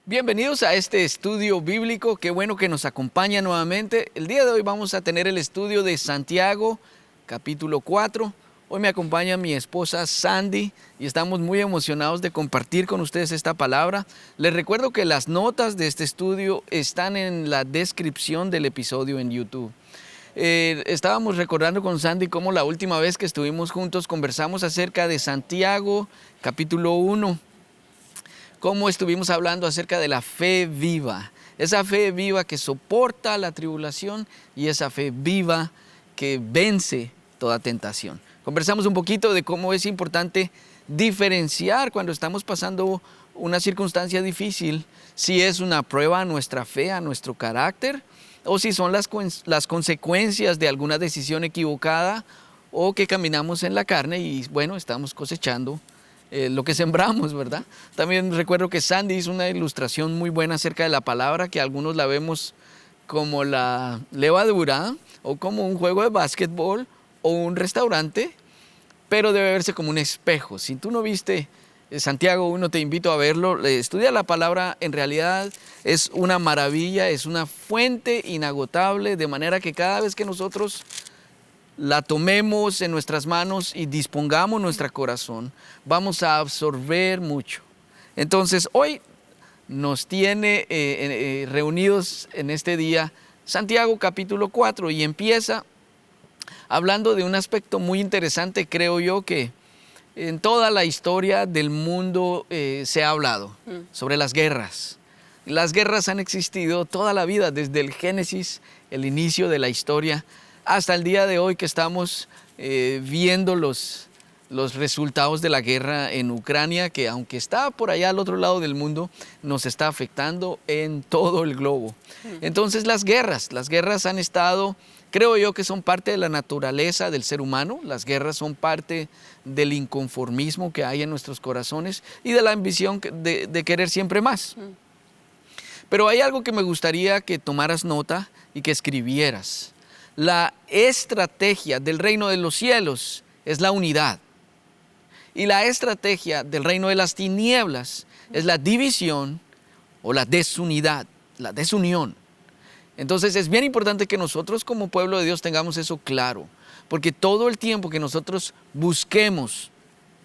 Bienvenidos a este estudio bíblico, qué bueno que nos acompaña nuevamente. El día de hoy vamos a tener el estudio de Santiago, capítulo 4. Hoy me acompaña mi esposa Sandy y estamos muy emocionados de compartir con ustedes esta palabra. Les recuerdo que las notas de este estudio están en la descripción del episodio en YouTube. Estábamos recordando con Sandy cómo la última vez que estuvimos juntos conversamos acerca de Santiago, capítulo 1. Cómo estuvimos hablando acerca de la fe viva, esa fe viva que soporta la tribulación y esa fe viva que vence toda tentación. Conversamos un poquito de cómo es importante diferenciar cuando estamos pasando una circunstancia difícil, si es una prueba a nuestra fe, a nuestro carácter, o si son las consecuencias de alguna decisión equivocada o que caminamos en la carne y bueno, estamos cosechando lo que sembramos, ¿verdad? También recuerdo que Sandy hizo una ilustración muy buena acerca de la palabra, que algunos la vemos como la levadura o como un juego de básquetbol o un restaurante, pero debe verse como un espejo. Si tú no viste Santiago 1, te invito a verlo. Estudia la palabra, en realidad es una maravilla, es una fuente inagotable, de manera que cada vez que nosotros la tomemos en nuestras manos y dispongamos nuestro corazón, vamos a absorber mucho. Entonces, hoy nos tiene reunidos en este día Santiago capítulo 4 y empieza hablando de un aspecto muy interesante, creo yo, que en toda la historia del mundo se ha hablado sobre las guerras. Las guerras han existido toda la vida, desde el Génesis, el inicio de la historia, hasta el día de hoy que estamos viendo los resultados de la guerra en Ucrania, que aunque está por allá al otro lado del mundo, nos está afectando en todo el globo. Entonces las guerras han estado, creo yo que son parte de la naturaleza del ser humano. Las guerras son parte del inconformismo que hay en nuestros corazones y de la ambición de querer siempre más. Pero hay algo que me gustaría que tomaras nota y que escribieras. La estrategia del reino de los cielos es la unidad. Y la estrategia del reino de las tinieblas es la división o la desunidad, la desunión. Entonces es bien importante que nosotros como pueblo de Dios tengamos eso claro, porque todo el tiempo que nosotros busquemos,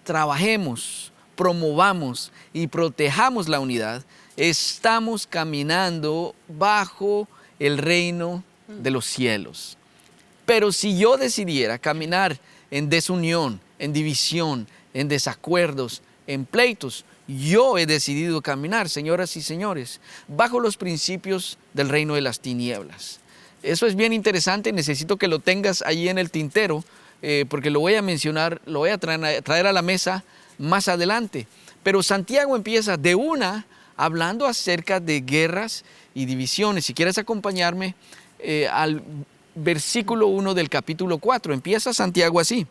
trabajemos, promovamos y protejamos la unidad, estamos caminando bajo el reino de los cielos. Pero si yo decidiera caminar en desunión, en división, en desacuerdos, en pleitos, yo he decidido caminar, señoras y señores, bajo los principios del reino de las tinieblas. Eso es bien interesante, necesito que lo tengas ahí en el tintero, porque lo voy a mencionar, lo voy a traer a la mesa más adelante. Pero Santiago empieza de una hablando acerca de guerras y divisiones. Si quieres acompañarme al versículo 1 del capítulo 4, empieza Santiago así.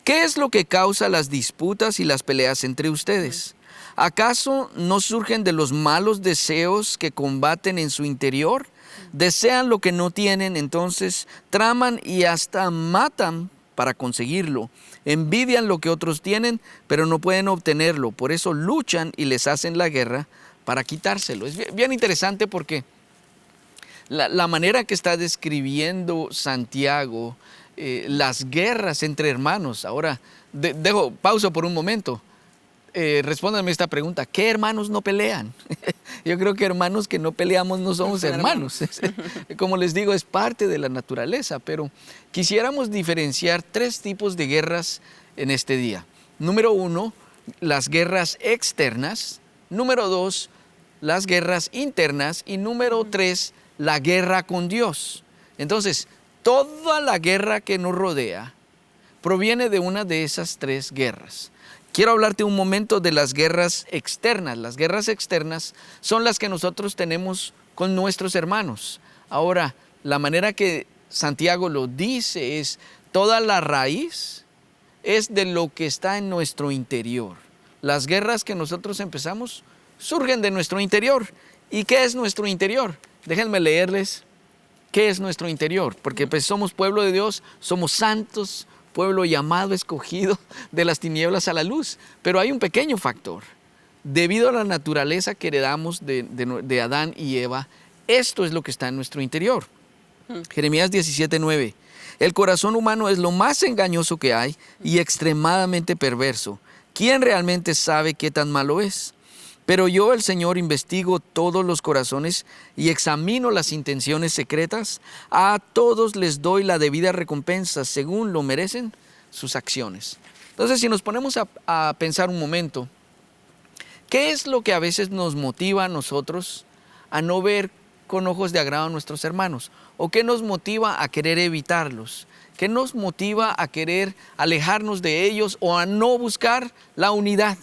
¿Qué es lo que causa las disputas y las peleas entre ustedes? ¿Acaso no surgen de los malos deseos que combaten en su interior? Desean lo que no tienen, entonces traman y hasta matan para conseguirlo. Envidian lo que otros tienen, pero no pueden obtenerlo. Por eso luchan y les hacen la guerra para quitárselo. Es bien interesante porque la manera que está describiendo Santiago las guerras entre hermanos. Ahora, dejo pausa por un momento. Respóndanme esta pregunta. ¿Qué hermanos no pelean? Yo creo que hermanos que no peleamos no somos hermanos. Como les digo, es parte de la naturaleza, pero quisiéramos diferenciar tres tipos de guerras en este día. Número 1, las guerras externas. Número 2, las guerras internas. Y número 3, la guerra con Dios. Entonces, toda la guerra que nos rodea proviene de una de esas tres guerras. Quiero hablarte un momento de las guerras externas. Las guerras externas son las que nosotros tenemos con nuestros hermanos. Ahora, la manera que Santiago lo dice es, toda la raíz es de lo que está en nuestro interior. Las guerras que nosotros empezamos surgen de nuestro interior. ¿Y qué es nuestro interior? Déjenme leerles qué es nuestro interior, porque pues somos pueblo de Dios, somos santos, pueblo llamado, escogido de las tinieblas a la luz. Pero hay un pequeño factor. debido a la naturaleza que heredamos de Adán y Eva, esto es lo que está en nuestro interior. Jeremías 17:9. El corazón humano es lo más engañoso que hay y extremadamente perverso. ¿Quién realmente sabe qué tan malo es? Pero yo, el Señor, investigo todos los corazones y examino las intenciones secretas. A todos les doy la debida recompensa según lo merecen sus acciones. Entonces, si nos ponemos a pensar un momento, ¿qué es lo que a veces nos motiva a nosotros a no ver con ojos de agrado a nuestros hermanos? ¿O qué nos motiva a querer evitarlos? ¿Qué nos motiva a querer alejarnos de ellos o a no buscar la unidad?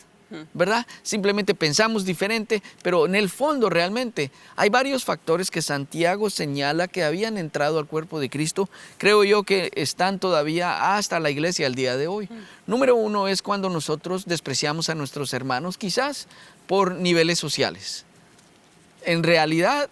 ¿Verdad? Simplemente pensamos diferente, pero en el fondo realmente hay varios factores que Santiago señala que habían entrado al cuerpo de Cristo. Creo yo que están todavía hasta la iglesia al día de hoy. Número uno es cuando nosotros despreciamos a nuestros hermanos, quizás por niveles sociales. En realidad,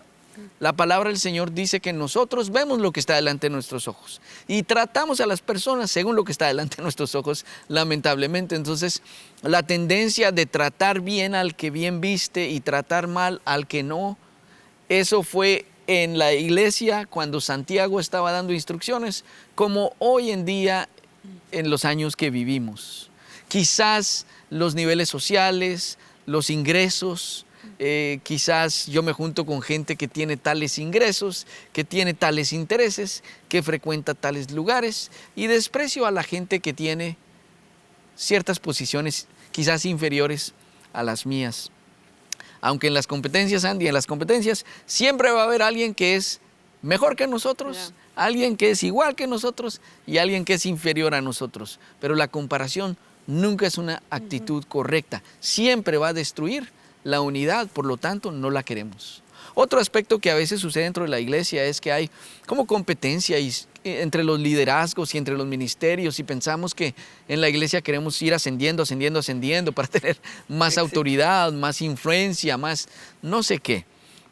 la palabra del Señor dice que nosotros vemos lo que está delante de nuestros ojos y tratamos a las personas según lo que está delante de nuestros ojos, lamentablemente. Entonces, la tendencia de tratar bien al que bien viste y tratar mal al que no, eso fue en la iglesia cuando Santiago estaba dando instrucciones, como hoy en día en los años que vivimos. Quizás los niveles sociales, los ingresos, quizás yo me junto con gente que tiene tales ingresos, que tiene tales intereses, que frecuenta tales lugares y desprecio a la gente que tiene ciertas posiciones quizás inferiores a las mías. Aunque en las competencias, Andy, en las competencias siempre va a haber alguien que es mejor que nosotros, alguien que es igual que nosotros y alguien que es inferior a nosotros. Pero la comparación nunca es una actitud correcta, siempre va a destruir la unidad, por lo tanto no la queremos. Otro aspecto que a veces sucede dentro de la iglesia es que hay como competencia entre los liderazgos y entre los ministerios y pensamos que en la iglesia queremos ir ascendiendo para tener más autoridad, más influencia, más no sé qué.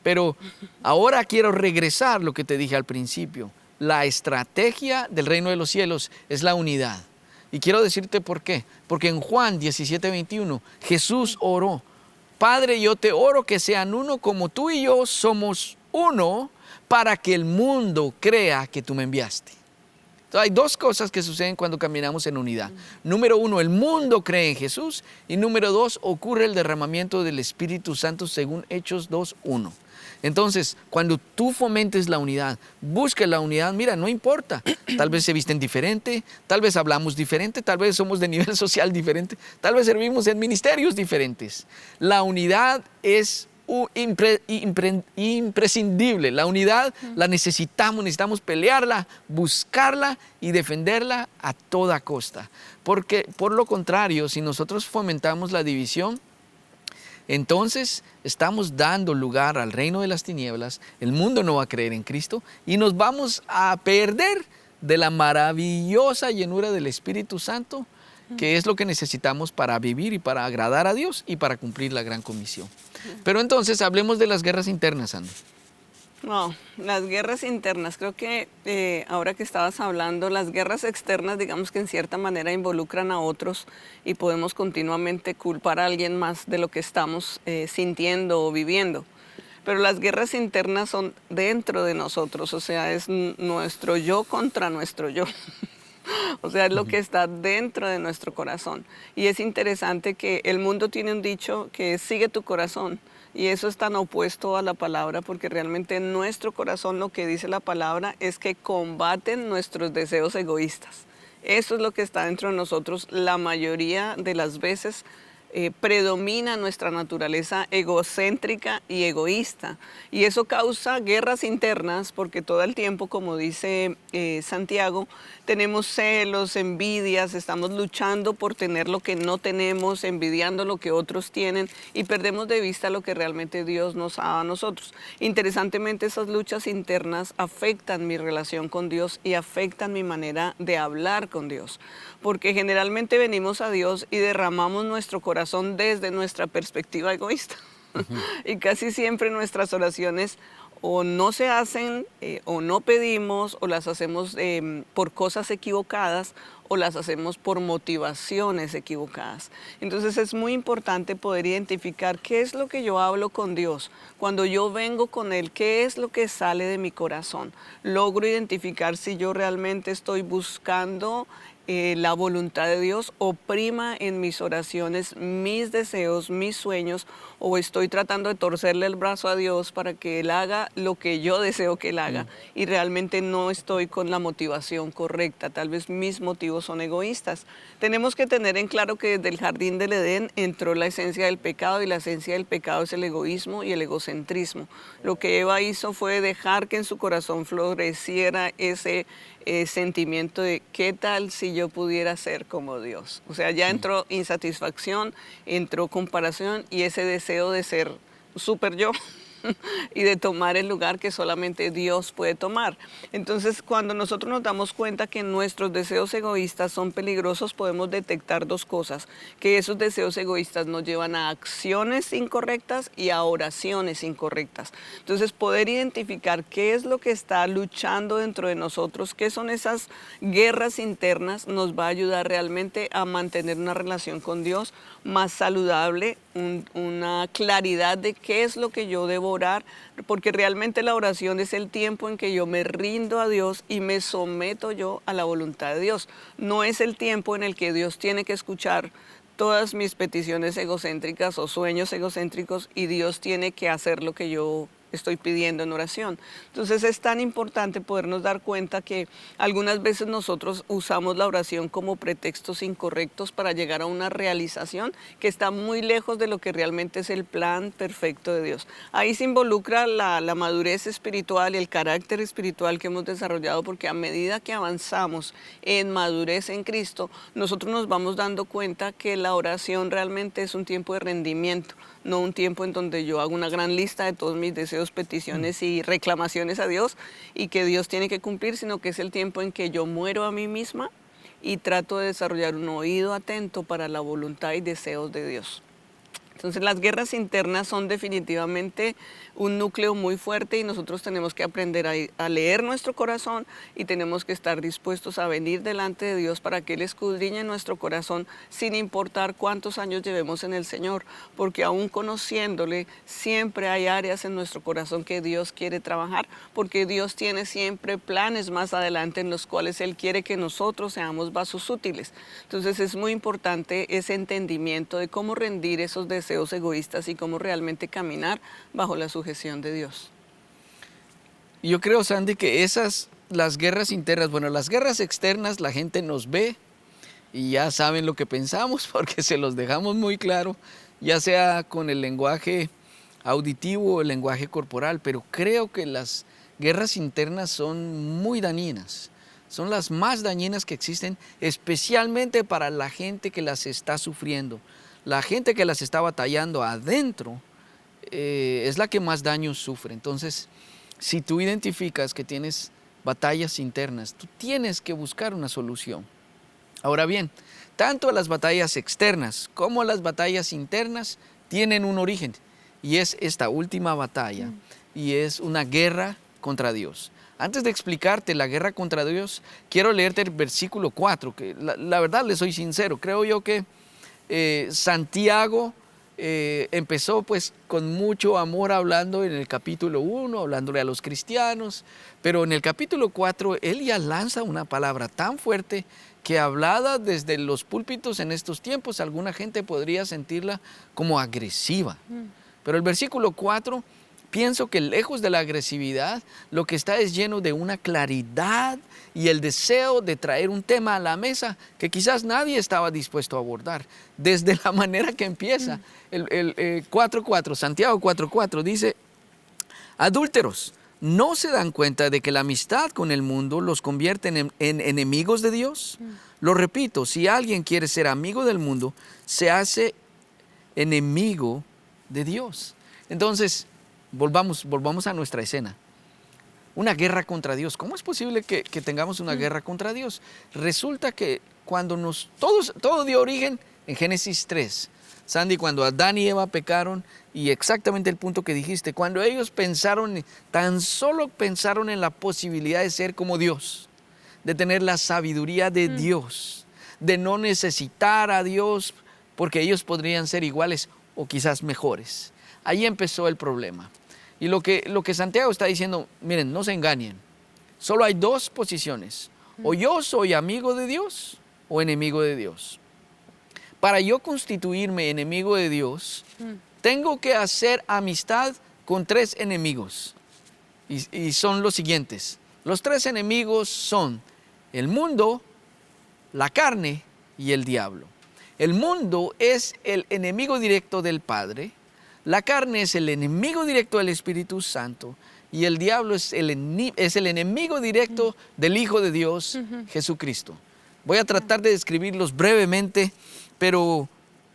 Pero ahora quiero regresar a lo que te dije al principio. La estrategia del reino de los cielos es la unidad. Y quiero decirte por qué. Porque en Juan 17:21 Jesús oró: Padre, yo te oro que sean uno como tú y yo somos uno para que el mundo crea que tú me enviaste. Entonces, hay dos cosas que suceden cuando caminamos en unidad. Número uno, el mundo cree en Jesús. Y número dos, ocurre el derramamiento del Espíritu Santo según Hechos 2:1. Entonces, cuando tú fomentes la unidad, busques la unidad, mira, no importa. Tal vez se visten diferente, tal vez hablamos diferente, tal vez somos de nivel social diferente, tal vez servimos en ministerios diferentes. La unidad es imprescindible. La unidad la necesitamos pelearla, buscarla y defenderla a toda costa. Porque, por lo contrario, si nosotros fomentamos la división, entonces estamos dando lugar al reino de las tinieblas, el mundo no va a creer en Cristo y nos vamos a perder de la maravillosa llenura del Espíritu Santo, que es lo que necesitamos para vivir y para agradar a Dios y para cumplir la gran comisión. Pero entonces hablemos de las guerras internas, Andy. No, las guerras internas, creo que ahora que estabas hablando, las guerras externas, digamos que en cierta manera involucran a otros y podemos continuamente culpar a alguien más de lo que estamos sintiendo o viviendo. Pero las guerras internas son dentro de nosotros, o sea, es nuestro yo contra nuestro yo. O sea, es lo que está dentro de nuestro corazón. Y es interesante que el mundo tiene un dicho que es sigue tu corazón. Y eso es tan opuesto a la palabra porque realmente en nuestro corazón lo que dice la palabra es que combaten nuestros deseos egoístas. Eso es lo que está dentro de nosotros. La mayoría de las veces predomina nuestra naturaleza egocéntrica y egoísta. Y eso causa guerras internas porque todo el tiempo, como dice Santiago, tenemos celos, envidias, estamos luchando por tener lo que no tenemos, envidiando lo que otros tienen y perdemos de vista lo que realmente Dios nos ha dado a nosotros. Interesantemente, esas luchas internas afectan mi relación con Dios y afectan mi manera de hablar con Dios. Porque generalmente venimos a Dios y derramamos nuestro corazón desde nuestra perspectiva egoísta. Y casi siempre nuestras oraciones o no se hacen o no pedimos o las hacemos por cosas equivocadas o las hacemos por motivaciones equivocadas. Entonces es muy importante poder identificar qué es lo que yo hablo con Dios. Cuando yo vengo con Él, qué es lo que sale de mi corazón. Logro identificar si yo realmente estoy buscando la voluntad de Dios o prima en mis oraciones mis deseos, mis sueños, o estoy tratando de torcerle el brazo a Dios para que Él haga lo que yo deseo que Él haga y realmente no estoy con la motivación correcta. Tal vez mis motivos son egoístas. Tenemos que tener en claro que desde el jardín del Edén entró la esencia del pecado y la esencia del pecado es el egoísmo y el egocentrismo. Lo que Eva hizo fue dejar que en su corazón floreciera ese sentimiento de qué tal si yo pudiera ser como Dios. O sea, ya entró insatisfacción, entró comparación y ese deseo de ser súper yo y de tomar el lugar que solamente Dios puede tomar. Entonces, cuando nosotros nos damos cuenta que nuestros deseos egoístas son peligrosos, podemos detectar dos cosas, que esos deseos egoístas nos llevan a acciones incorrectas y a oraciones incorrectas. Entonces, poder identificar qué es lo que está luchando dentro de nosotros, qué son esas guerras internas, nos va a ayudar realmente a mantener una relación con Dios más saludable, una claridad de qué es lo que yo debo orar, porque realmente la oración es el tiempo en que yo me rindo a Dios y me someto yo a la voluntad de Dios. No es el tiempo en el que Dios tiene que escuchar todas mis peticiones egocéntricas o sueños egocéntricos y Dios tiene que hacer lo que yo estoy pidiendo en oración. Entonces es tan importante podernos dar cuenta que algunas veces nosotros usamos la oración como pretextos incorrectos para llegar a una realización que está muy lejos de lo que realmente es el plan perfecto de Dios. Ahí se involucra la madurez espiritual y el carácter espiritual que hemos desarrollado, porque a medida que avanzamos en madurez en Cristo, nosotros nos vamos dando cuenta que la oración realmente es un tiempo de rendimiento, no un tiempo en donde yo hago una gran lista de todos mis deseos, peticiones y reclamaciones a Dios y que Dios tiene que cumplir, sino que es el tiempo en que yo muero a mí misma y trato de desarrollar un oído atento para la voluntad y deseos de Dios. Entonces las guerras internas son definitivamente un núcleo muy fuerte y nosotros tenemos que aprender a leer nuestro corazón y tenemos que estar dispuestos a venir delante de Dios para que Él escudriñe nuestro corazón sin importar cuántos años llevemos en el Señor, porque aún conociéndole siempre hay áreas en nuestro corazón que Dios quiere trabajar, porque Dios tiene siempre planes más adelante en los cuales Él quiere que nosotros seamos vasos útiles. Entonces es muy importante ese entendimiento de cómo rendir esos deseos egoístas y cómo realmente caminar bajo la sujeción de Dios. Yo creo, Sandy, que las guerras internas, bueno, las guerras externas, la gente nos ve y ya saben lo que pensamos porque se los dejamos muy claro, ya sea con el lenguaje auditivo o el lenguaje corporal, pero creo que las guerras internas son muy dañinas. Son las más dañinas que existen, especialmente para la gente que las está sufriendo. La gente que las está batallando adentro es la que más daño sufre. Entonces, si tú identificas que tienes batallas internas, tú tienes que buscar una solución. Ahora bien, tanto las batallas externas como las batallas internas tienen un origen, y es esta última batalla, y es una guerra contra Dios. Antes de explicarte la guerra contra Dios, quiero leerte el versículo 4, que la verdad le soy sincero, creo yo que Santiago empezó pues con mucho amor hablando en el capítulo 1, hablándole a los cristianos, pero en el capítulo 4 él ya lanza una palabra tan fuerte que hablada desde los púlpitos en estos tiempos, alguna gente podría sentirla como agresiva. Pero el versículo 4, pienso que lejos de la agresividad, lo que está es lleno de una claridad y el deseo de traer un tema a la mesa que quizás nadie estaba dispuesto a abordar. Desde la manera que empieza, el 4.4, Santiago 4.4 dice: adúlteros, ¿no se dan cuenta de que la amistad con el mundo los convierte en enemigos de Dios? Lo repito, si alguien quiere ser amigo del mundo, se hace enemigo de Dios. Entonces, volvamos a nuestra escena. Una guerra contra Dios. ¿Cómo es posible que tengamos una guerra contra Dios? Resulta que cuando todo dio origen en Génesis 3. Sandy, cuando Adán y Eva pecaron, y exactamente el punto que dijiste, cuando ellos pensaron, tan solo pensaron en la posibilidad de ser como Dios, de tener la sabiduría de Dios, de no necesitar a Dios, porque ellos podrían ser iguales o quizás mejores. Ahí empezó el problema. Y lo que Santiago está diciendo, miren, no se engañen. Solo hay dos posiciones. O yo soy amigo de Dios o enemigo de Dios. Para yo constituirme enemigo de Dios, tengo que hacer amistad con tres enemigos. Y son los siguientes. Los tres enemigos son el mundo, la carne y el diablo. El mundo es el enemigo directo del Padre. La carne es el enemigo directo del Espíritu Santo. Y el diablo es el enemigo directo del Hijo de Dios, Jesucristo. Voy a tratar de describirlos brevemente, pero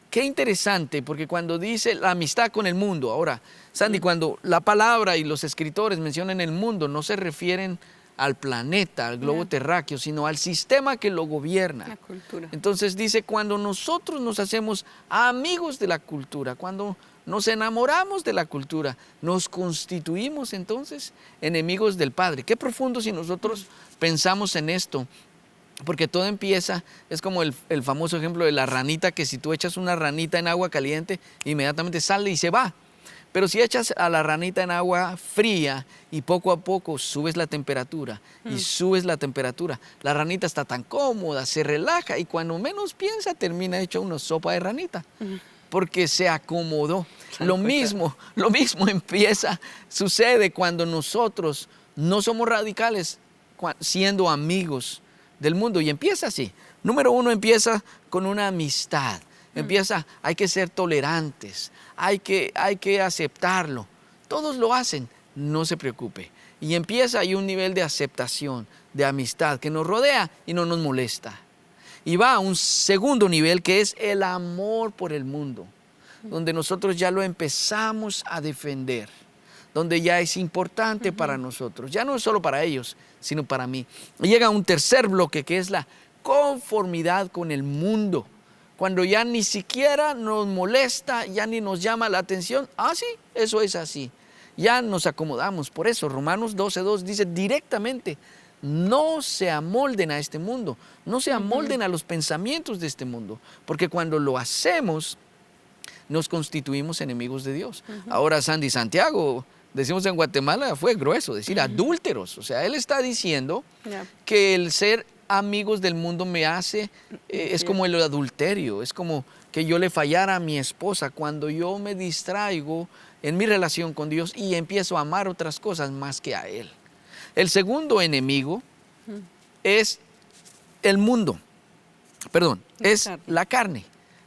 qué interesante, porque cuando dice la amistad con el mundo, ahora, Sandy, cuando la palabra y los escritores mencionan el mundo, no se refieren al planeta, al globo terráqueo, sino al sistema que lo gobierna. La cultura. Entonces dice, cuando nosotros nos hacemos amigos de la cultura, cuando nos enamoramos de la cultura, nos constituimos entonces enemigos del Padre. Qué profundo si nosotros pensamos en esto. Porque todo empieza, es como el famoso ejemplo de la ranita, que si tú echas una ranita en agua caliente, inmediatamente sale y se va. Pero si echas a la ranita en agua fría y poco a poco subes la temperatura y subes la temperatura, la ranita está tan cómoda, se relaja y cuando menos piensa termina hecha una sopa de ranita. Porque se acomodó. Lo mismo sucede cuando nosotros no somos radicales, siendo amigos del mundo. Y empieza así. Número uno, empieza con una amistad. Hay que ser tolerantes, hay que aceptarlo. Todos lo hacen, no se preocupe. Y empieza ahí un nivel de aceptación, de amistad que nos rodea y no nos molesta. Y va a un segundo nivel que es el amor por el mundo, donde nosotros ya lo empezamos a defender, donde ya es importante para nosotros, ya no es solo para ellos, sino para mí. Y llega un tercer bloque que es la conformidad con el mundo, cuando ya ni siquiera nos molesta, ya ni nos llama la atención. Ah, sí, eso es así. Ya nos acomodamos. Por eso Romanos 12:2 dice directamente, no se amolden a este mundo, no se amolden a los pensamientos de este mundo, porque cuando lo hacemos, nos constituimos enemigos de Dios. Ahora, Sandy, Santiago, decimos en Guatemala, fue grueso, decir adúlteros. O sea, él está diciendo que el ser amigos del mundo me hace, es como el adulterio, es como que yo le fallara a mi esposa cuando yo me distraigo en mi relación con Dios y empiezo a amar otras cosas más que a Él. El segundo enemigo es el mundo, es la carne.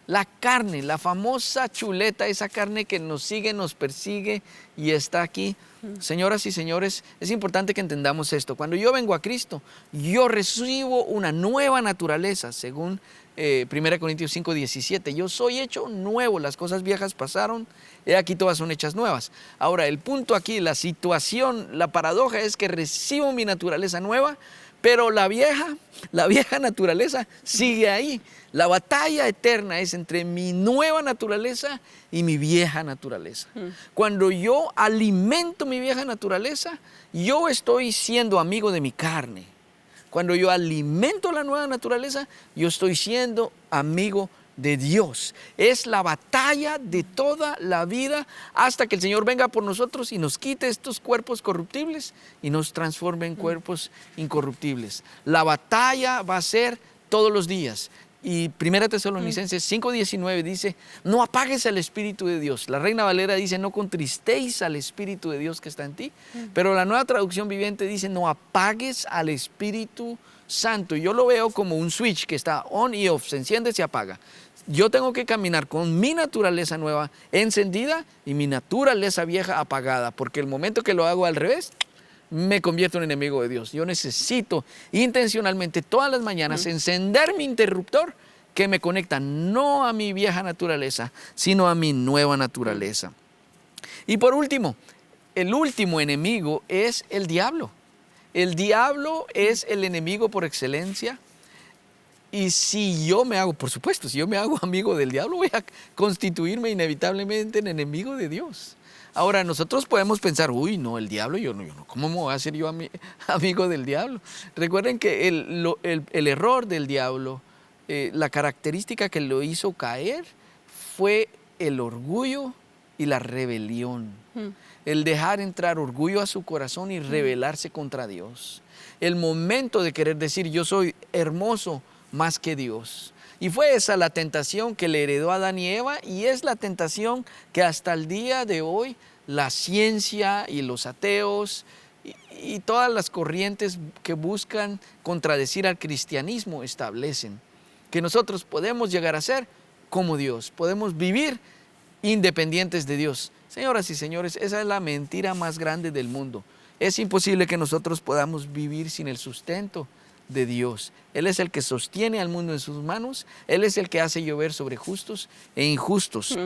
La carne, la famosa chuleta, esa carne que nos sigue, nos persigue y está aquí. Señoras y señores, es importante que entendamos esto. Cuando yo vengo a Cristo, yo recibo una nueva naturaleza, según 1 Corintios 5:17. Yo soy hecho nuevo, las cosas viejas pasaron, y aquí todas son hechas nuevas. Ahora, el punto aquí, la situación, la paradoja es que recibo mi naturaleza nueva, pero la vieja naturaleza sigue ahí. La batalla eterna es entre mi nueva naturaleza y mi vieja naturaleza. Cuando yo alimento mi vieja naturaleza, yo estoy siendo amigo de mi carne. Cuando yo alimento la nueva naturaleza, yo estoy siendo amigo de Dios. Es la batalla de toda la vida hasta que el Señor venga por nosotros y nos quite estos cuerpos corruptibles y nos transforme en cuerpos incorruptibles. La batalla va a ser todos los días. Y 1 Tesalonicenses 5:19 dice, no apagues al Espíritu de Dios. La Reina Valera dice, no contristéis al Espíritu de Dios que está en ti. Pero la Nueva Traducción Viviente dice, no apagues al Espíritu Santo. Y yo lo veo como un switch que está on y off, se enciende y se apaga. Yo tengo que caminar con mi naturaleza nueva encendida y mi naturaleza vieja apagada, porque el momento que lo hago al revés, me convierto en enemigo de Dios. Yo necesito intencionalmente todas las mañanas encender mi interruptor que me conecta no a mi vieja naturaleza, sino a mi nueva naturaleza. Y por último, el último enemigo es el diablo. El diablo es el enemigo por excelencia. Y si yo me hago, por supuesto, si yo me hago amigo del diablo, voy a constituirme inevitablemente en enemigo de Dios. Ahora, nosotros podemos pensar, uy, no, el diablo, yo no, ¿cómo me voy a hacer yo amigo del diablo? Recuerden que el error del diablo, la característica que lo hizo caer fue el orgullo y la rebelión. El dejar entrar orgullo a su corazón y rebelarse contra Dios. El momento de querer decir, yo soy hermoso más que Dios. Y fue esa la tentación que le heredó a Adán y Eva, y es la tentación que hasta el día de hoy la ciencia y los ateos y todas las corrientes que buscan contradecir al cristianismo establecen. Que nosotros podemos llegar a ser como Dios, podemos vivir independientes de Dios. Señoras y señores, esa es la mentira más grande del mundo. Es imposible que nosotros podamos vivir sin el sustento de Dios. Él es el que sostiene al mundo en sus manos. Él es el que hace llover sobre justos e injustos.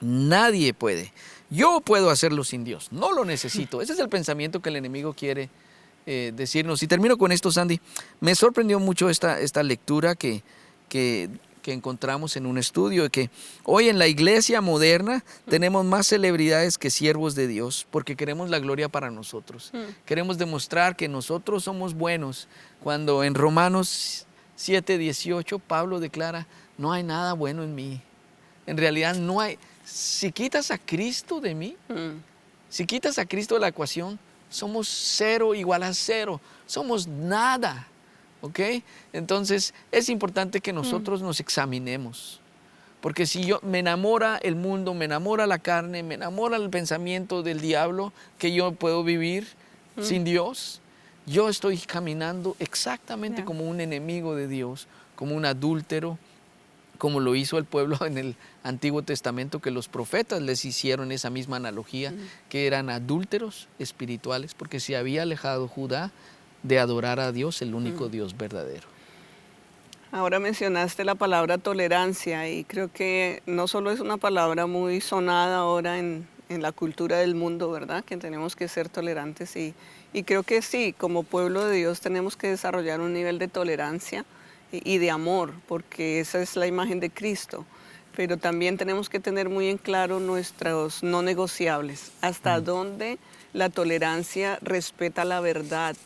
Nadie puede. Yo puedo hacerlo sin Dios. No lo necesito. Ese es el pensamiento que el enemigo quiere decirnos. Y termino con esto, Sandy. Me sorprendió mucho esta lectura que encontramos en un estudio, que hoy en la iglesia moderna tenemos más celebridades que siervos de Dios, porque queremos la gloria para nosotros. Queremos demostrar que nosotros somos buenos, cuando en Romanos 7:18 Pablo declara, no hay nada bueno en mí. En realidad no hay. Si quitas a Cristo de mí, si quitas a Cristo de la ecuación, somos cero igual a cero, somos nada. ¿Ok? Entonces es importante que nosotros nos examinemos, porque si me enamora el mundo, me enamora la carne, me enamora el pensamiento del diablo, que yo puedo vivir sin Dios, yo estoy caminando exactamente como un enemigo de Dios, como un adúltero, como lo hizo el pueblo en el Antiguo Testamento, que los profetas les hicieron esa misma analogía, que eran adúlteros espirituales, porque se había alejado Judá de adorar a Dios, el único Dios verdadero. Ahora mencionaste la palabra tolerancia, y creo que no solo es una palabra muy sonada ahora en la cultura del mundo, ¿verdad? Que tenemos que ser tolerantes, y creo que sí, como pueblo de Dios tenemos que desarrollar un nivel de tolerancia y de amor, porque esa es la imagen de Cristo. Pero también tenemos que tener muy en claro nuestros no negociables, hasta dónde la tolerancia respeta la verdad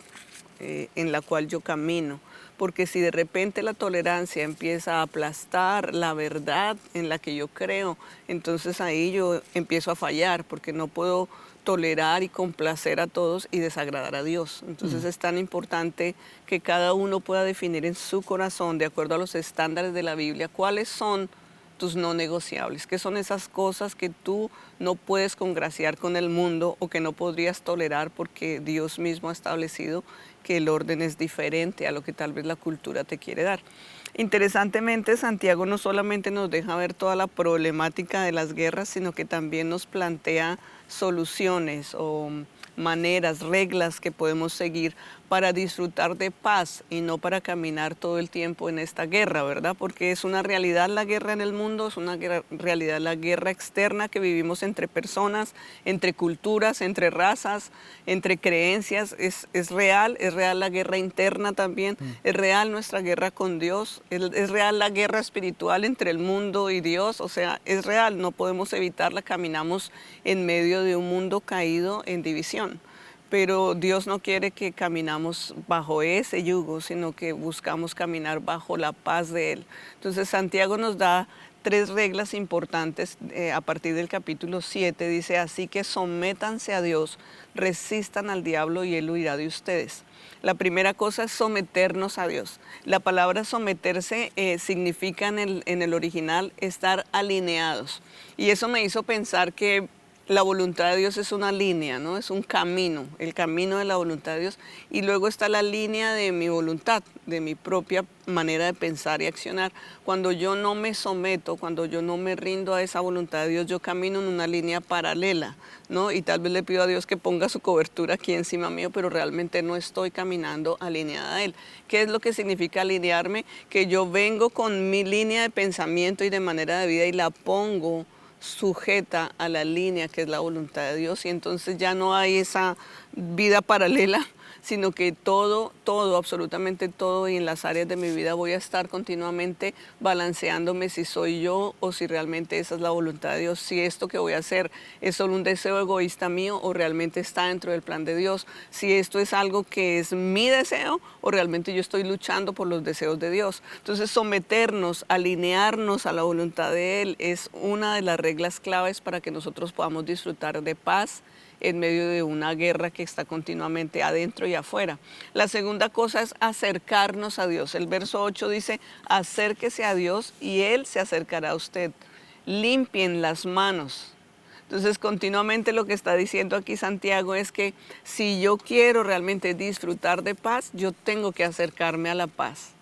en la cual yo camino, porque si de repente la tolerancia empieza a aplastar la verdad en la que yo creo, entonces ahí yo empiezo a fallar, porque no puedo tolerar y complacer a todos y desagradar a Dios. Entonces es tan importante que cada uno pueda definir en su corazón, de acuerdo a los estándares de la Biblia, cuáles son tus no negociables, qué son esas cosas que tú no puedes congraciar con el mundo o que no podrías tolerar, porque Dios mismo ha establecido que el orden es diferente a lo que tal vez la cultura te quiere dar. Interesantemente, Santiago no solamente nos deja ver toda la problemática de las guerras, sino que también nos plantea soluciones o maneras, reglas que podemos seguir para disfrutar de paz y no para caminar todo el tiempo en esta guerra, ¿verdad? Porque es una realidad la guerra en el mundo, es una realidad la guerra externa que vivimos entre personas, entre culturas, entre razas, entre creencias. Es real la guerra interna también, es real nuestra guerra con Dios, es real la guerra espiritual entre el mundo y Dios, o sea, es real, no podemos evitarla, caminamos en medio de un mundo caído en división. Pero Dios no quiere que caminamos bajo ese yugo, sino que buscamos caminar bajo la paz de Él. Entonces Santiago nos da 3 reglas importantes a partir del capítulo 7. Dice, así que sométanse a Dios, resistan al diablo y Él huirá de ustedes. La primera cosa es someternos a Dios. La palabra someterse significa en el original estar alineados. Y eso me hizo pensar que la voluntad de Dios es una línea, ¿no? Es un camino, el camino de la voluntad de Dios. Y luego está la línea de mi voluntad, de mi propia manera de pensar y accionar. Cuando yo no me someto, cuando yo no me rindo a esa voluntad de Dios, yo camino en una línea paralela, ¿no? Y tal vez le pido a Dios que ponga su cobertura aquí encima mío, pero realmente no estoy caminando alineada a Él. ¿Qué es lo que significa alinearme? Que yo vengo con mi línea de pensamiento y de manera de vida y la pongo sujeta a la línea que es la voluntad de Dios, y entonces ya no hay esa vida paralela, sino que todo, absolutamente todo, y en las áreas de mi vida voy a estar continuamente balanceándome si soy yo o si realmente esa es la voluntad de Dios, si esto que voy a hacer es solo un deseo egoísta mío o realmente está dentro del plan de Dios, si esto es algo que es mi deseo o realmente yo estoy luchando por los deseos de Dios. Entonces someternos, alinearnos a la voluntad de Él es una de las reglas claves para que nosotros podamos disfrutar de paz en medio de una guerra que está continuamente adentro y afuera. La segunda cosa es acercarnos a Dios. El verso 8 dice, acérquese a Dios y Él se acercará a usted. Limpien las manos. Entonces, continuamente lo que está diciendo aquí Santiago es que si yo quiero realmente disfrutar de paz, yo tengo que acercarme a la paz.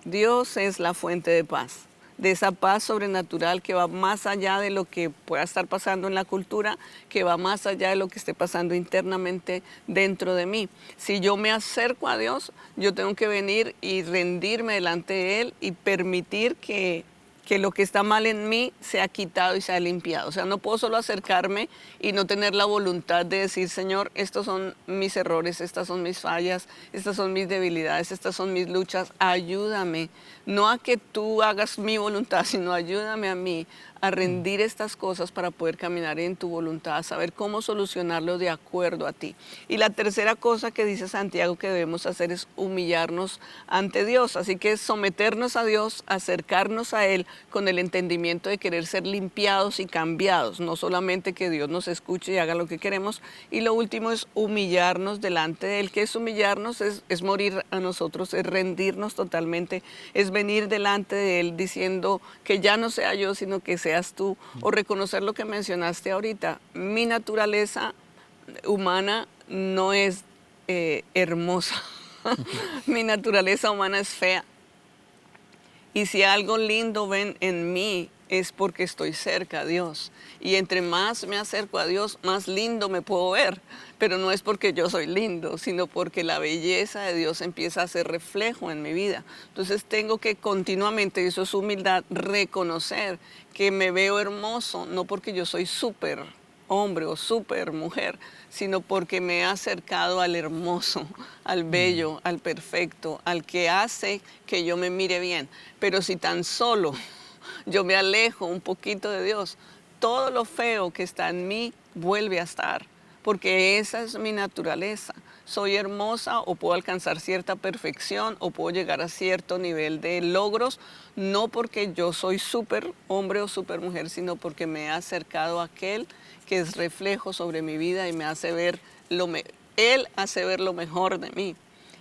Dios es la fuente de paz, de esa paz sobrenatural que va más allá de lo que pueda estar pasando en la cultura, que va más allá de lo que esté pasando internamente dentro de mí. Si yo me acerco a Dios, yo tengo que venir y rendirme delante de Él y permitir que lo que está mal en mí sea quitado y sea limpiado. O sea, no puedo solo acercarme y no tener la voluntad de decir, Señor, estos son mis errores, estas son mis fallas, estas son mis debilidades, estas son mis luchas, ayúdame. No a que tú hagas mi voluntad, sino ayúdame a mí a rendir estas cosas para poder caminar en tu voluntad, a saber cómo solucionarlo de acuerdo a ti. Y la tercera cosa que dice Santiago que debemos hacer es humillarnos ante Dios. Así que someternos a Dios, acercarnos a Él con el entendimiento de querer ser limpiados y cambiados, no solamente que Dios nos escuche y haga lo que queremos. Y lo último es humillarnos delante de Él. ¿Qué es humillarnos? Es morir a nosotros, es rendirnos totalmente, es venir delante de Él diciendo que ya no sea yo, sino que seas tú, o reconocer lo que mencionaste ahorita. Mi naturaleza humana no es hermosa, mi naturaleza humana es fea. Y si algo lindo ven en mí es porque estoy cerca a Dios. Y entre más me acerco a Dios, más lindo me puedo ver. Pero no es porque yo soy lindo, sino porque la belleza de Dios empieza a hacer reflejo en mi vida. Entonces tengo que continuamente, y eso es humildad, reconocer que me veo hermoso, no porque yo soy súper hombre o súper mujer, sino porque me he acercado al hermoso, al bello, al perfecto, al que hace que yo me mire bien. Pero si tan solo yo me alejo un poquito de Dios, todo lo feo que está en mí vuelve a estar, porque esa es mi naturaleza. Soy hermosa o puedo alcanzar cierta perfección o puedo llegar a cierto nivel de logros, no porque yo soy súper hombre o súper mujer, sino porque me he acercado a aquel que es reflejo sobre mi vida y me hace ver Él hace ver lo mejor de mí.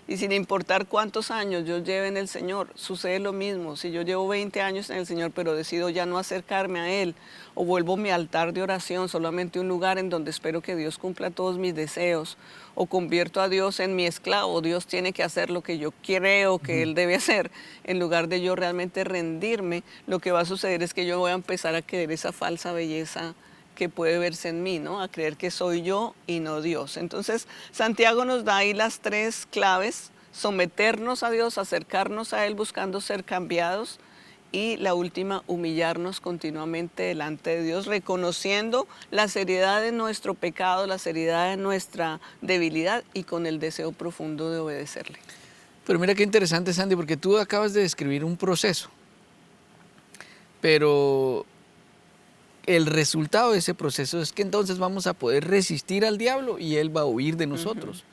Y sin importar cuántos años yo lleve en el Señor, sucede lo mismo. Si yo llevo 20 años en el Señor, pero decido ya no acercarme a Él, o vuelvo mi altar de oración solamente un lugar en donde espero que Dios cumpla todos mis deseos, o convierto a Dios en mi esclavo, Dios tiene que hacer lo que yo creo que Él debe hacer, en lugar de yo realmente rendirme, lo que va a suceder es que yo voy a empezar a querer esa falsa belleza que puede verse en mí, ¿no? A creer que soy yo y no Dios. Entonces, Santiago nos da ahí las tres claves: someternos a Dios, acercarnos a Él buscando ser cambiados, y la última, humillarnos continuamente delante de Dios, reconociendo la seriedad de nuestro pecado, la seriedad de nuestra debilidad y con el deseo profundo de obedecerle. Pero mira qué interesante, Sandy, porque tú acabas de describir un proceso, pero el resultado de ese proceso es que entonces vamos a poder resistir al diablo y él va a huir de nosotros.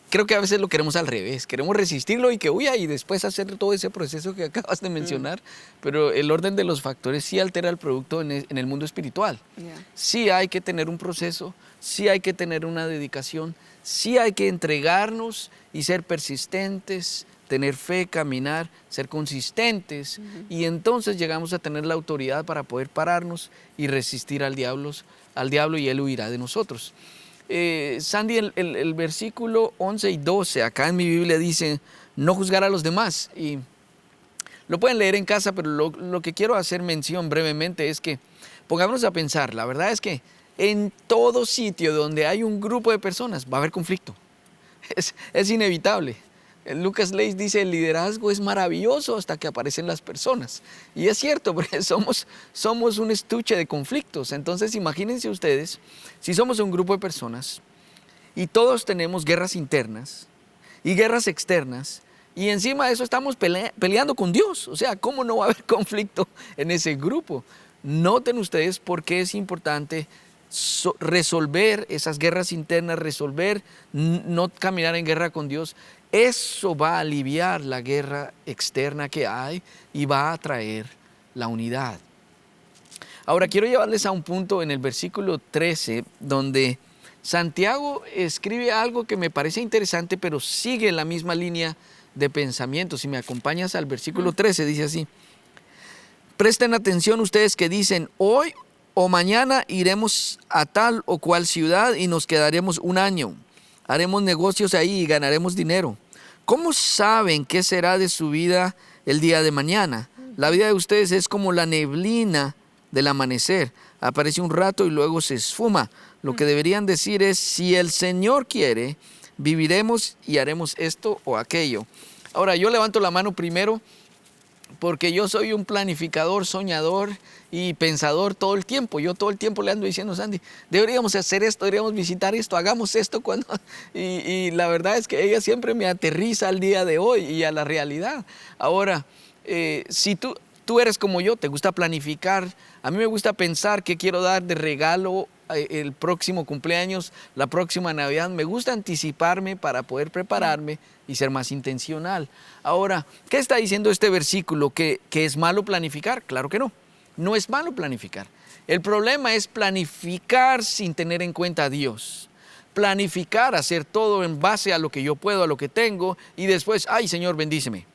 Creo que a veces lo queremos al revés, queremos resistirlo y que huya y después hacer todo ese proceso que acabas de mencionar, pero el orden de los factores sí altera el producto en el mundo espiritual. Sí hay que tener un proceso, sí hay que tener una dedicación, sí hay que entregarnos y ser persistentes, tener fe, caminar, ser consistentes, y entonces llegamos a tener la autoridad para poder pararnos y resistir al diablo y él huirá de nosotros. Sandy, el versículo 11 y 12 acá en mi Biblia dice, no juzgar a los demás, y lo pueden leer en casa, pero lo que quiero hacer mención brevemente es que pongámonos a pensar, la verdad es que en todo sitio donde hay un grupo de personas va a haber conflicto, es inevitable. Lucas Leis dice, el liderazgo es maravilloso hasta que aparecen las personas. Y es cierto, porque somos un estuche de conflictos. Entonces, imagínense ustedes, si somos un grupo de personas y todos tenemos guerras internas y guerras externas. Y encima de eso estamos peleando con Dios. O sea, ¿cómo no va a haber conflicto en ese grupo? Noten ustedes por qué es importante resolver esas guerras internas, resolver no caminar en guerra con Dios. Eso va a aliviar la guerra externa que hay y va a traer la unidad. Ahora quiero llevarles a un punto en el versículo 13 donde Santiago escribe algo que me parece interesante, pero sigue la misma línea de pensamiento. Si me acompañas al versículo 13, dice así: presten atención ustedes que dicen, hoy o mañana iremos a tal o cual ciudad y nos quedaremos un año. Haremos negocios ahí y ganaremos dinero. ¿Cómo saben qué será de su vida el día de mañana? La vida de ustedes es como la neblina del amanecer. Aparece un rato y luego se esfuma. Lo que deberían decir es, si el Señor quiere, viviremos y haremos esto o aquello. Ahora, yo levanto la mano primero porque yo soy un planificador, soñador y pensador todo el tiempo. Yo todo el tiempo le ando diciendo, Sandy, deberíamos hacer esto, deberíamos visitar esto, hagamos esto cuando... Y la verdad es que ella siempre me aterriza al día de hoy y a la realidad. Ahora, si tú eres como yo, te gusta planificar, a mí me gusta pensar qué quiero dar de regalo el próximo cumpleaños, la próxima Navidad. Me gusta anticiparme para poder prepararme y ser más intencional. Ahora, ¿qué está diciendo este versículo? ¿Que es malo planificar? Claro que no. No es malo planificar. El problema es planificar sin tener en cuenta a Dios. Planificar, hacer todo en base a lo que yo puedo, a lo que tengo, y después, ay Señor, bendíceme.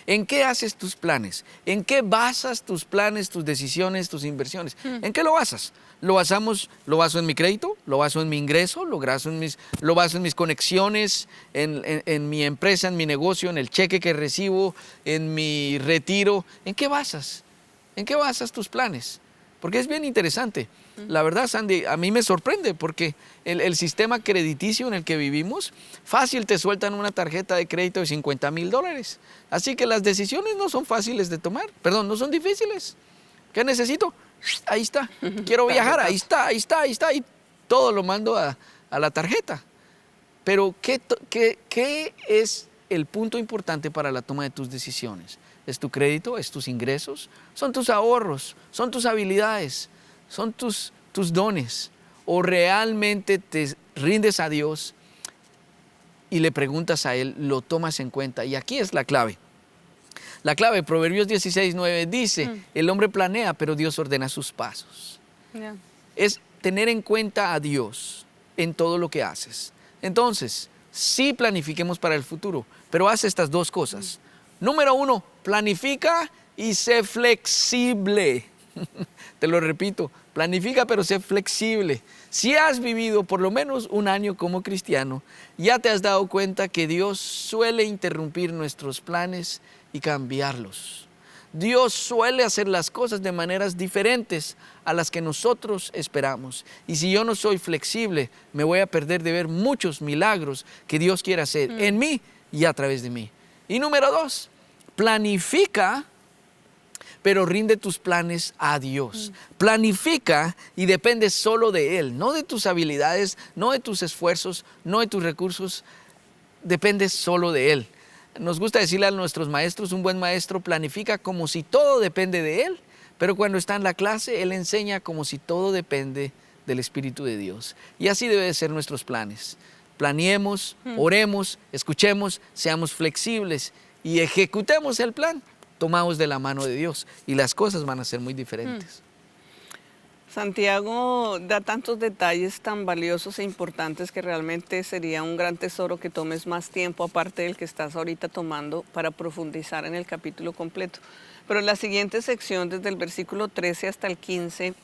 ¿En qué haces tus planes? ¿En qué basas tus planes, tus decisiones, tus inversiones? ¿En qué lo basas? ¿Lo baso en mi crédito? ¿Lo baso en mi ingreso? ¿Lo baso en mis conexiones? ¿En mi empresa, en mi negocio, en el cheque que recibo, en mi retiro? ¿En qué basas? ¿En qué basas tus planes? Porque es bien interesante. La verdad, Sandy, a mí me sorprende porque el sistema crediticio en el que vivimos, fácil te sueltan una tarjeta de crédito de $50,000. Así que las decisiones no son fáciles de tomar. Perdón, no son difíciles. ¿Qué necesito? Ahí está. Quiero viajar, ahí está. Y todo lo mando a la tarjeta. Pero, ¿qué es el punto importante para la toma de tus decisiones? ¿Es tu crédito? ¿Es tus ingresos? ¿Son tus ahorros? ¿Son tus habilidades? ¿Son tus dones? ¿O realmente te rindes a Dios y le preguntas a Él, lo tomas en cuenta? Y aquí es la clave. La clave, Proverbios 16:9 dice, el hombre planea, pero Dios ordena sus pasos. Yeah. Es tener en cuenta a Dios en todo lo que haces. Entonces, sí planifiquemos para el futuro, pero haz estas dos cosas. Número 1, planifica y sé flexible. Te lo repito, planifica pero sé flexible. Si has vivido por lo menos un año como cristiano, ya te has dado cuenta que Dios suele interrumpir nuestros planes y cambiarlos. Dios suele hacer las cosas de maneras diferentes a las que nosotros esperamos. Y si yo no soy flexible, me voy a perder de ver muchos milagros que Dios quiere hacer en mí y a través de mí. Y número 2, planifica, pero rinde tus planes a Dios. Planifica y depende solo de Él, no de tus habilidades, no de tus esfuerzos, no de tus recursos, depende solo de Él. Nos gusta decirle a nuestros maestros, un buen maestro planifica como si todo depende de Él, pero cuando está en la clase, Él enseña como si todo depende del Espíritu de Dios. Y así deben ser nuestros planes. Planeemos, oremos, escuchemos, seamos flexibles y ejecutemos el plan. Tomamos de la mano de Dios y las cosas van a ser muy diferentes. Santiago da tantos detalles tan valiosos e importantes que realmente sería un gran tesoro que tomes más tiempo aparte del que estás ahorita tomando para profundizar en el capítulo completo. Pero en la siguiente sección, desde el versículo 13 hasta el 15,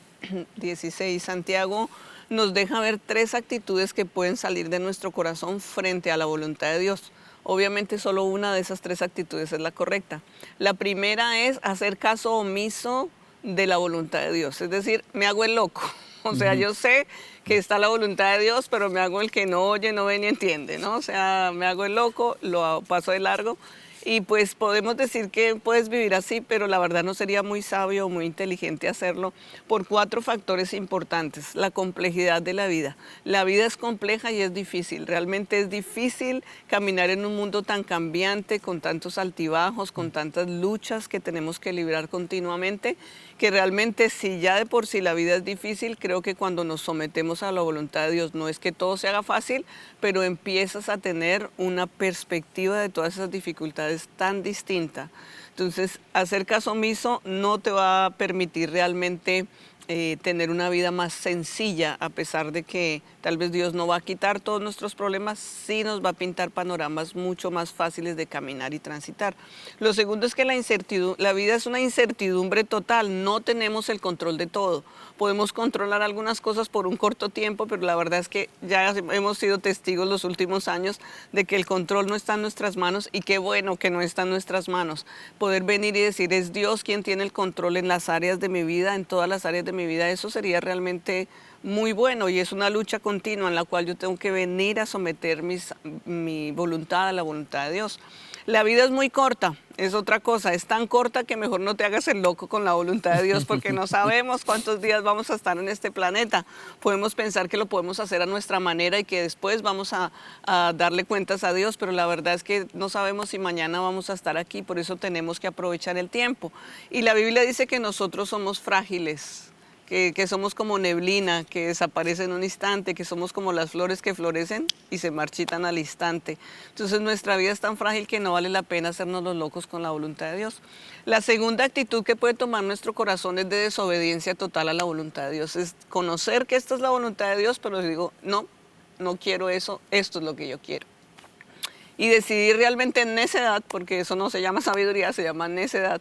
16, Santiago nos deja ver 3 actitudes que pueden salir de nuestro corazón frente a la voluntad de Dios. Obviamente solo una de esas 3 actitudes es la correcta. La primera es hacer caso omiso de la voluntad de Dios, es decir, me hago el loco. O sea, yo sé que está la voluntad de Dios, pero me hago el que no oye, no ve ni entiende, ¿no? O sea, me hago el loco, lo paso de largo. Y pues podemos decir que puedes vivir así, pero la verdad no sería muy sabio o muy inteligente hacerlo por 4 factores importantes. La complejidad de la vida. La vida es compleja y es difícil. Realmente es difícil caminar en un mundo tan cambiante, con tantos altibajos, con tantas luchas que tenemos que librar continuamente, que realmente si ya de por sí la vida es difícil, creo que cuando nos sometemos a la voluntad de Dios, no es que todo se haga fácil, pero empiezas a tener una perspectiva de todas esas dificultades tan distinta. Entonces, hacer caso omiso no te va a permitir realmente tener una vida más sencilla, a pesar de que tal vez Dios no va a quitar todos nuestros problemas, sí nos va a pintar panoramas mucho más fáciles de caminar y transitar. Lo segundo es que la vida es una incertidumbre total, no tenemos el control de todo. Podemos controlar algunas cosas por un corto tiempo, pero la verdad es que ya hemos sido testigos los últimos años de que el control no está en nuestras manos, y qué bueno que no está en nuestras manos. Poder venir y decir, es Dios quien tiene el control en las áreas de mi vida, en todas las áreas de mi vida, eso sería realmente muy bueno, y es una lucha continua en la cual yo tengo que venir a someter mi voluntad a la voluntad de Dios. La vida es muy corta, es otra cosa, es tan corta que mejor no te hagas el loco con la voluntad de Dios, porque no sabemos cuántos días vamos a estar en este planeta. Podemos pensar que lo podemos hacer a nuestra manera y que después vamos a darle cuentas a Dios, pero la verdad es que no sabemos si mañana vamos a estar aquí, por eso tenemos que aprovechar el tiempo. Y la Biblia dice que nosotros somos frágiles, que somos como neblina que desaparece en un instante, que somos como las flores que florecen y se marchitan al instante. Entonces nuestra vida es tan frágil que no vale la pena hacernos los locos con la voluntad de Dios. La segunda actitud que puede tomar nuestro corazón es de desobediencia total a la voluntad de Dios. Es conocer que esta es la voluntad de Dios, pero digo, no, no quiero eso, esto es lo que yo quiero. Y decidir realmente en necedad, porque eso no se llama sabiduría, se llama necedad,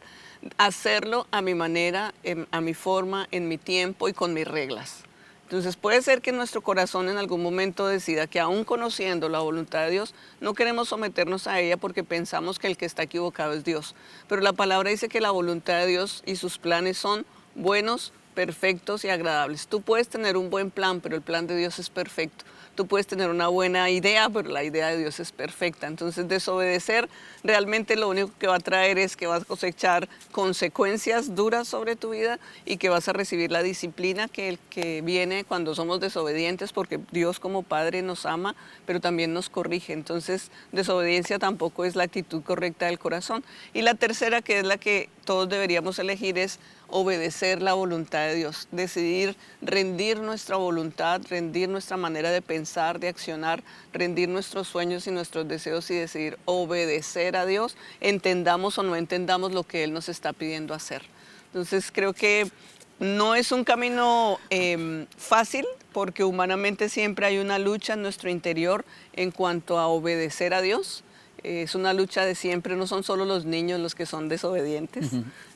hacerlo a mi manera, a mi forma, en mi tiempo y con mis reglas. Entonces puede ser que nuestro corazón en algún momento decida que aún conociendo la voluntad de Dios, no queremos someternos a ella porque pensamos que el que está equivocado es Dios. Pero la palabra dice que la voluntad de Dios y sus planes son buenos, perfectos y agradables. Tú puedes tener un buen plan, pero el plan de Dios es perfecto. Tú puedes tener una buena idea, pero la idea de Dios es perfecta. Entonces, desobedecer realmente lo único que va a traer es que vas a cosechar consecuencias duras sobre tu vida, y que vas a recibir la disciplina que viene cuando somos desobedientes, porque Dios como Padre nos ama, pero también nos corrige. Entonces, desobediencia tampoco es la actitud correcta del corazón. Y la tercera, que es la que todos deberíamos elegir, es obedecer la voluntad de Dios, decidir rendir nuestra voluntad, rendir nuestra manera de pensar, de accionar, rendir nuestros sueños y nuestros deseos y decidir obedecer a Dios, entendamos o no entendamos lo que Él nos está pidiendo hacer. Entonces creo que no es un camino fácil, porque humanamente siempre hay una lucha en nuestro interior en cuanto a obedecer a Dios. Es una lucha de siempre, no son solo los niños los que son desobedientes.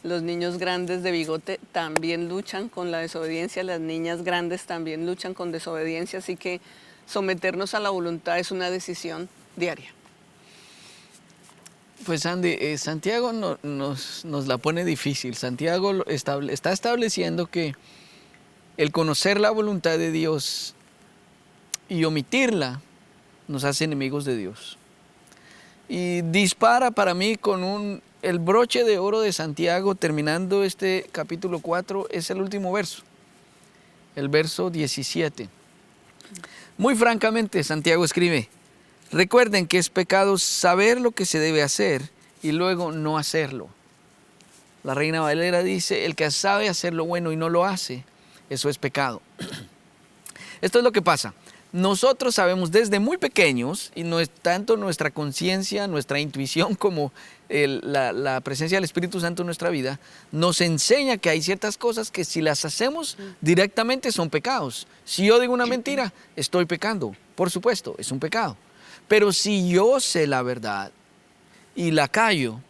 Los niños grandes de bigote también luchan con la desobediencia, las niñas grandes también luchan con desobediencia, así que someternos a la voluntad es una decisión diaria. Pues Andy, Santiago nos la pone difícil. Santiago está estableciendo que el conocer la voluntad de Dios y omitirla nos hace enemigos de Dios. Y dispara para mí con el broche de oro de Santiago, terminando este capítulo 4, es el último verso, el verso 17. Muy francamente, Santiago escribe: recuerden que es pecado saber lo que se debe hacer y luego no hacerlo. La Reina Valera dice: el que sabe hacer lo bueno y no lo hace, eso es pecado. Esto es lo que pasa. Nosotros sabemos desde muy pequeños, y no es tanto nuestra conciencia, nuestra intuición, como la presencia del Espíritu Santo en nuestra vida, nos enseña que hay ciertas cosas que si las hacemos directamente son pecados. Si yo digo una mentira, estoy pecando. Por supuesto, es un pecado. Pero si yo sé la verdad y la callo,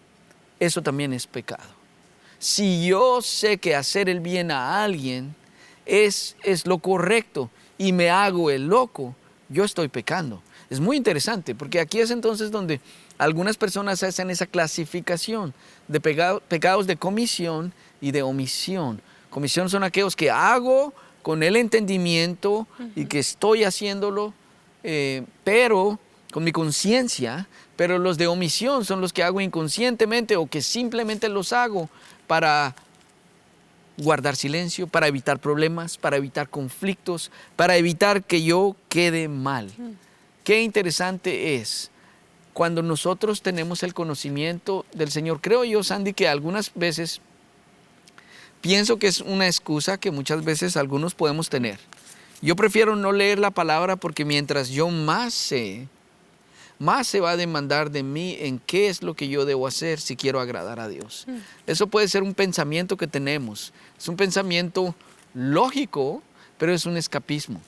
eso también es pecado. Si yo sé que hacer el bien a alguien es lo correcto y me hago el loco, yo estoy pecando. Es muy interesante, porque aquí es entonces donde algunas personas hacen esa clasificación de pecados de comisión y de omisión. Comisión son aquellos que hago con el entendimiento y que estoy haciéndolo, pero con mi conciencia, pero los de omisión son los que hago inconscientemente o que simplemente los hago para guardar silencio, para evitar problemas, para evitar conflictos, para evitar que yo quede mal. Qué interesante es cuando nosotros tenemos el conocimiento del Señor. Creo yo, Sandy, que algunas veces pienso que es una excusa que muchas veces algunos podemos tener. Yo prefiero no leer la palabra porque mientras yo más sé, más se va a demandar de mí en qué es lo que yo debo hacer si quiero agradar a Dios. Eso puede ser un pensamiento que tenemos. Es un pensamiento lógico, pero es un escapismo.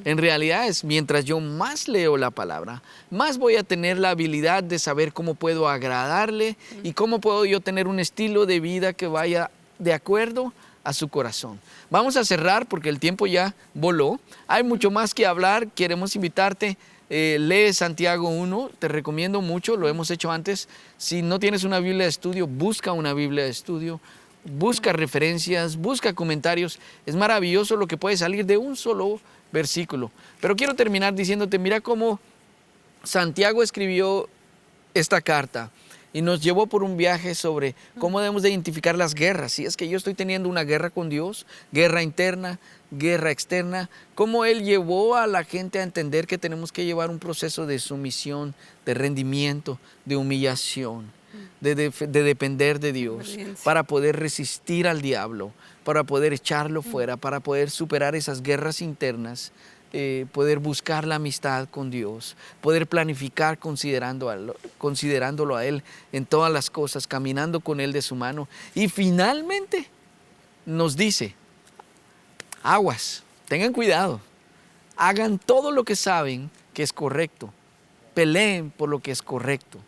En realidad es mientras yo más leo la palabra, más voy a tener la habilidad de saber cómo puedo agradarle y cómo puedo yo tener un estilo de vida que vaya de acuerdo a su corazón. Vamos a cerrar porque el tiempo ya voló. Hay mucho más que hablar. Queremos invitarte. Lee Santiago 1, te recomiendo mucho, lo hemos hecho antes. Si no tienes una Biblia de estudio, busca una Biblia de estudio, busca referencias, busca comentarios. Es maravilloso lo que puede salir de un solo versículo. Pero quiero terminar diciéndote, mira cómo Santiago escribió esta carta y nos llevó por un viaje sobre cómo debemos de identificar las guerras. Si es que yo estoy teniendo una guerra con Dios, guerra interna, guerra externa, cómo Él llevó a la gente a entender que tenemos que llevar un proceso de sumisión, de rendimiento, de humillación, de depender de Dios, para poder resistir al diablo, para poder echarlo fuera, para poder superar esas guerras internas, poder buscar la amistad con Dios, poder planificar considerándolo a Él en todas las cosas, caminando con Él de su mano. Y finalmente nos dice, aguas, tengan cuidado, hagan todo lo que saben que es correcto, peleen por lo que es correcto.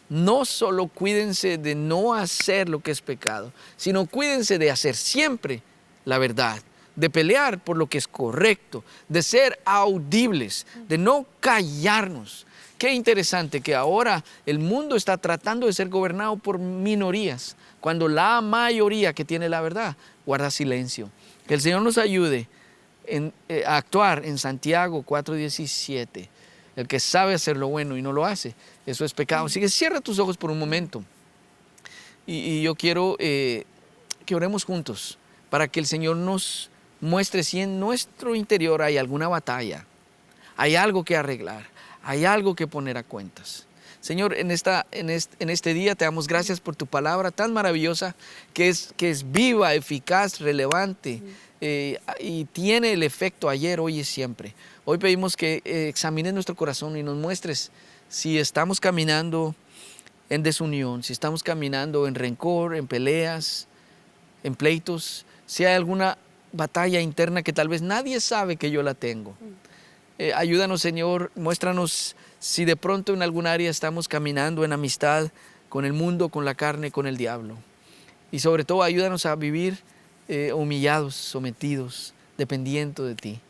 No solo cuídense de no hacer lo que es pecado, sino cuídense de hacer siempre la verdad, de pelear por lo que es correcto, de ser audibles, de no callarnos. Qué interesante que ahora el mundo está tratando de ser gobernado por minorías, cuando la mayoría que tiene la verdad guarda silencio. Que el Señor nos ayude a actuar en Santiago 4:17. El que sabe hacer lo bueno y no lo hace, eso es pecado. Así que cierra tus ojos por un momento. Y yo quiero que oremos juntos para que el Señor nos muestre si en nuestro interior hay alguna batalla, hay algo que arreglar, hay algo que poner a cuentas. Señor, en este día te damos gracias por tu palabra tan maravillosa que es viva, eficaz, relevante y tiene el efecto ayer, hoy y siempre. Hoy pedimos que examines nuestro corazón y nos muestres si estamos caminando en desunión, si estamos caminando en rencor, en peleas, en pleitos, si hay alguna batalla interna que tal vez nadie sabe que yo la tengo. Ayúdanos, Señor, muéstranos si de pronto en algún área estamos caminando en amistad con el mundo, con la carne, con el diablo. Y sobre todo ayúdanos a vivir humillados, sometidos, dependiendo de ti,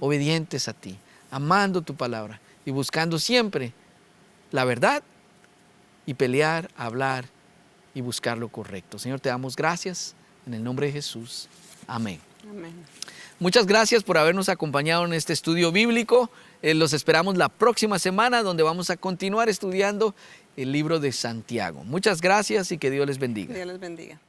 obedientes a ti, amando tu palabra y buscando siempre la verdad y pelear, hablar y buscar lo correcto. Señor, te damos gracias en el nombre de Jesús. Amén. Amén. Muchas gracias por habernos acompañado en este estudio bíblico. Los esperamos la próxima semana donde vamos a continuar estudiando el libro de Santiago. Muchas gracias y que Dios les bendiga. Dios les bendiga.